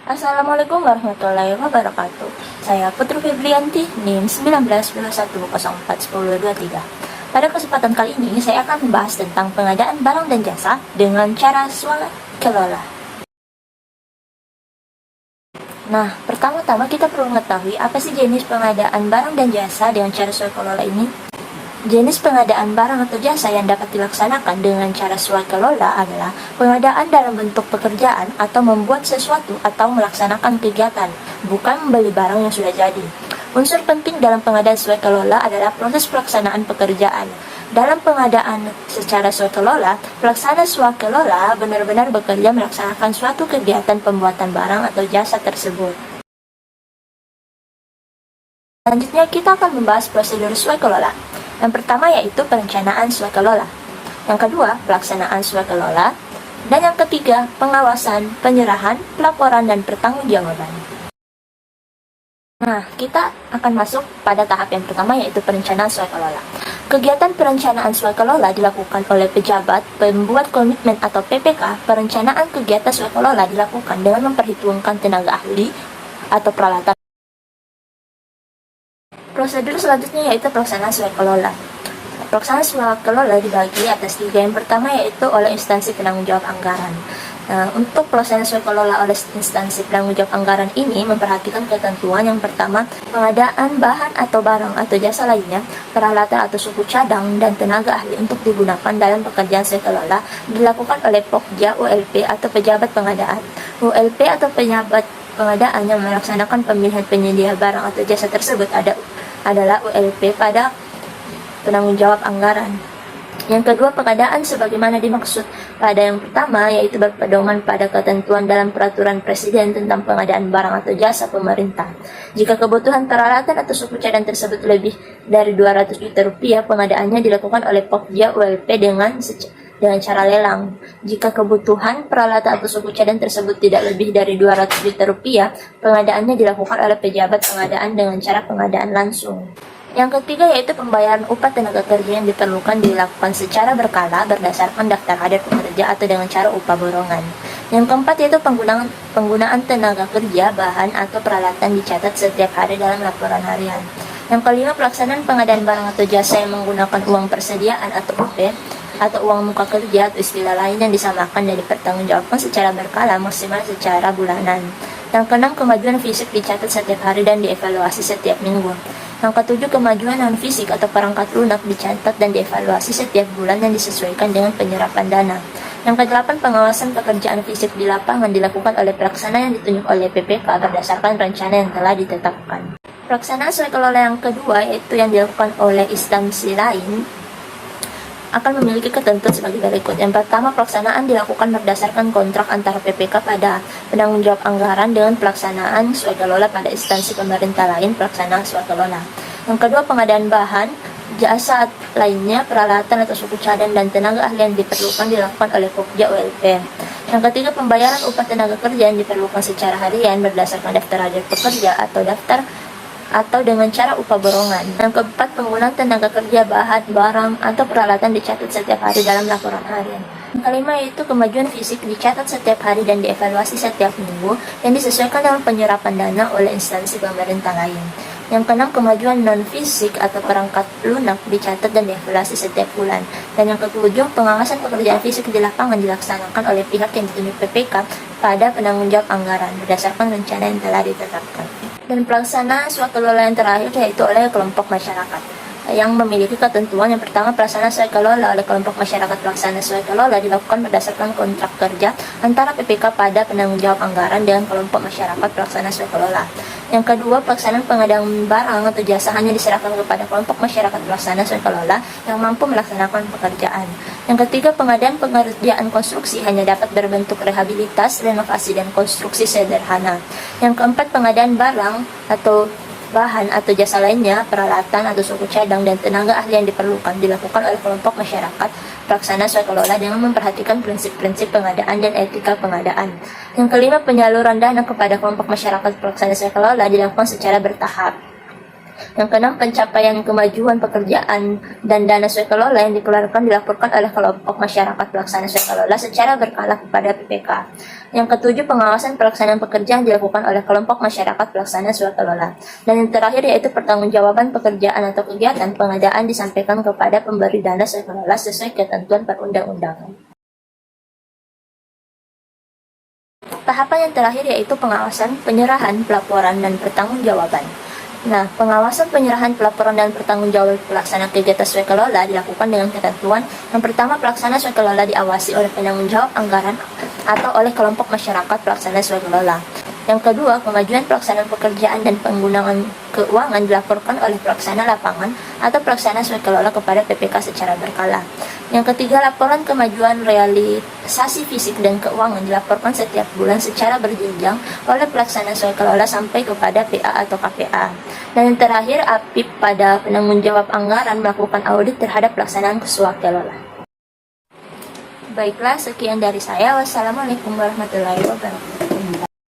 Assalamualaikum warahmatullahi wabarakatuh. Saya Putri Febrianti, NIM 1921041023. Pada kesempatan kali ini, saya akan membahas tentang pengadaan barang dan jasa dengan cara swakelola. Nah, pertama-tama kita perlu mengetahui apa sih jenis pengadaan barang dan jasa dengan cara swakelola ini. Jenis pengadaan barang atau jasa yang dapat dilaksanakan dengan cara swakelola adalah pengadaan dalam bentuk pekerjaan atau membuat sesuatu atau melaksanakan kegiatan, bukan membeli barang yang sudah jadi. Unsur penting dalam pengadaan swakelola adalah proses pelaksanaan pekerjaan. Dalam pengadaan secara swakelola, pelaksana swakelola benar-benar bekerja melaksanakan suatu kegiatan pembuatan barang atau jasa tersebut. Selanjutnya kita akan membahas prosedur swakelola. Yang pertama yaitu perencanaan swakelola. Yang kedua, pelaksanaan swakelola. Dan yang ketiga, pengawasan, penyerahan, pelaporan, dan pertanggungjawaban. Nah, kita akan masuk pada tahap yang pertama yaitu perencanaan swakelola. Kegiatan perencanaan swakelola dilakukan oleh pejabat, pembuat komitmen atau PPK. Perencanaan kegiatan swakelola dilakukan dengan memperhitungkan tenaga ahli atau peralatan. Prosedur selanjutnya yaitu pelaksanaan swakelola. Pelaksanaan swakelola dibagi atas tiga. Yang pertama yaitu oleh instansi penanggung jawab anggaran. Nah, untuk pelaksanaan swakelola oleh instansi penanggung jawab anggaran ini memperhatikan ketentuan yang pertama, pengadaan bahan atau barang atau jasa lainnya, peralatan atau suku cadang, dan tenaga ahli untuk digunakan dalam pekerjaan swakelola dilakukan oleh Pokja, ULP atau pejabat pengadaan. ULP atau pejabat pengadaan yang melaksanakan pemilihan penyedia barang atau jasa tersebut adalah ULP pada penanggung jawab anggaran. Yang kedua, pengadaan sebagaimana dimaksud pada yang pertama yaitu berpedoman pada ketentuan dalam peraturan presiden tentang pengadaan barang atau jasa pemerintah. Jika kebutuhan peralatan atau suku cadang tersebut lebih dari 200 juta rupiah, pengadaannya dilakukan oleh Pokja ULP dengan cara lelang. Jika kebutuhan peralatan atau suku cadang tersebut tidak lebih dari 200 juta rupiah, pengadaannya dilakukan oleh pejabat pengadaan dengan cara pengadaan langsung. Yang ketiga yaitu pembayaran upah tenaga kerja yang diperlukan dilakukan secara berkala berdasarkan daftar hadir pekerja atau dengan cara upah borongan. Yang keempat yaitu penggunaan tenaga kerja, bahan atau peralatan dicatat setiap hari dalam laporan harian. Yang kelima, pelaksanaan pengadaan barang atau jasa yang menggunakan uang persediaan atau UP atau uang muka kerja atau istilah lain yang disamakan dan dipertanggungjawabkan secara berkala maksimal secara bulanan. Yang keenam, kemajuan fisik dicatat setiap hari dan dievaluasi setiap minggu. Yang ketujuh, kemajuan non fisik atau perangkat lunak dicatat dan dievaluasi setiap bulan dan disesuaikan dengan penyerapan dana. Yang kedelapan, pengawasan pekerjaan fisik di lapangan dilakukan oleh pelaksana yang ditunjuk oleh PPK berdasarkan rencana yang telah ditetapkan. Pelaksanaan swakelola yang kedua yaitu yang dilakukan oleh instansi lain akan memiliki ketentuan sebagai berikut. Yang pertama, pelaksanaan dilakukan berdasarkan kontrak antara PPK pada penanggung jawab anggaran dengan pelaksanaan swakelola pada instansi pemerintah lain pelaksanaan swakelola. Yang kedua, pengadaan bahan, jasa lainnya, peralatan atau suku cadang dan tenaga ahli yang diperlukan dilakukan oleh Pokja ULP. Yang ketiga, pembayaran upah tenaga kerja yang diperlukan secara harian berdasarkan daftar hadir pekerja atau dengan cara upah borongan. Yang keempat, penggunaan tenaga kerja, bahan, barang, atau peralatan dicatat setiap hari dalam laporan harian. Yang kelima yaitu kemajuan fisik dicatat setiap hari dan dievaluasi setiap minggu yang disesuaikan dengan penyerapan dana oleh instansi pemerintah lain. Yang keenam, kemajuan non-fisik atau perangkat lunak dicatat dan dievaluasi setiap bulan. Dan yang ketujuh, pengawasan pekerjaan fisik di lapangan dilaksanakan oleh pihak yang ditunjuk PPK pada penanggung jawab anggaran berdasarkan rencana yang telah ditetapkan. Dan pelaksanaan swakelola yang terakhir yaitu oleh kelompok masyarakat yang memiliki ketentuan. Yang pertama, pelaksanaan swakelola oleh kelompok masyarakat. Pelaksanaan swakelola dilakukan berdasarkan kontrak kerja antara PPK pada penanggung jawab anggaran dengan kelompok masyarakat pelaksanaan swakelola. Yang kedua, pelaksanaan pengadaan barang atau jasa hanya diserahkan kepada kelompok masyarakat pelaksana swakelola yang mampu melaksanakan pekerjaan. Yang ketiga, pengadaan pekerjaan konstruksi hanya dapat berbentuk rehabilitas, renovasi, dan konstruksi sederhana. Yang keempat, pengadaan barang atau bahan atau jasa lainnya, peralatan atau suku cadang dan tenaga ahli yang diperlukan dilakukan oleh kelompok masyarakat pelaksana swakelola dengan memperhatikan prinsip-prinsip pengadaan dan etika pengadaan. Yang kelima, penyaluran dana kepada kelompok masyarakat pelaksana swakelola dilakukan secara bertahap. Yang keenam, pencapaian kemajuan pekerjaan dan dana swakelola yang dikeluarkan dilaporkan oleh kelompok masyarakat pelaksana swakelola secara berkala kepada PPK. Yang ketujuh, pengawasan pelaksanaan pekerjaan dilakukan oleh kelompok masyarakat pelaksana swakelola. Dan yang terakhir yaitu pertanggungjawaban pekerjaan atau kegiatan pengadaan disampaikan kepada pemberi dana swakelola sesuai ketentuan perundang-undangan. Tahapan yang terakhir yaitu pengawasan, penyerahan, pelaporan, dan pertanggungjawaban. Nah, pengawasan, penyerahan, pelaporan, dan pertanggungjawaban pelaksana kegiatan swakelola dilakukan dengan ketentuan. Yang pertama, pelaksana swakelola diawasi oleh penanggung jawab anggaran atau oleh kelompok masyarakat pelaksana swakelola. Yang kedua, kemajuan pelaksanaan pekerjaan dan penggunaan keuangan dilaporkan oleh pelaksana lapangan atau pelaksana swakelola kepada PPK secara berkala. Yang ketiga, laporan kemajuan realisasi fisik dan keuangan dilaporkan setiap bulan secara berjenjang oleh pelaksana swakelola sampai kepada PA atau KPA. Dan yang terakhir, APIP pada penanggung jawab anggaran melakukan audit terhadap pelaksanaan swakelola. Baiklah, sekian dari saya. Wassalamualaikum warahmatullahi wabarakatuh.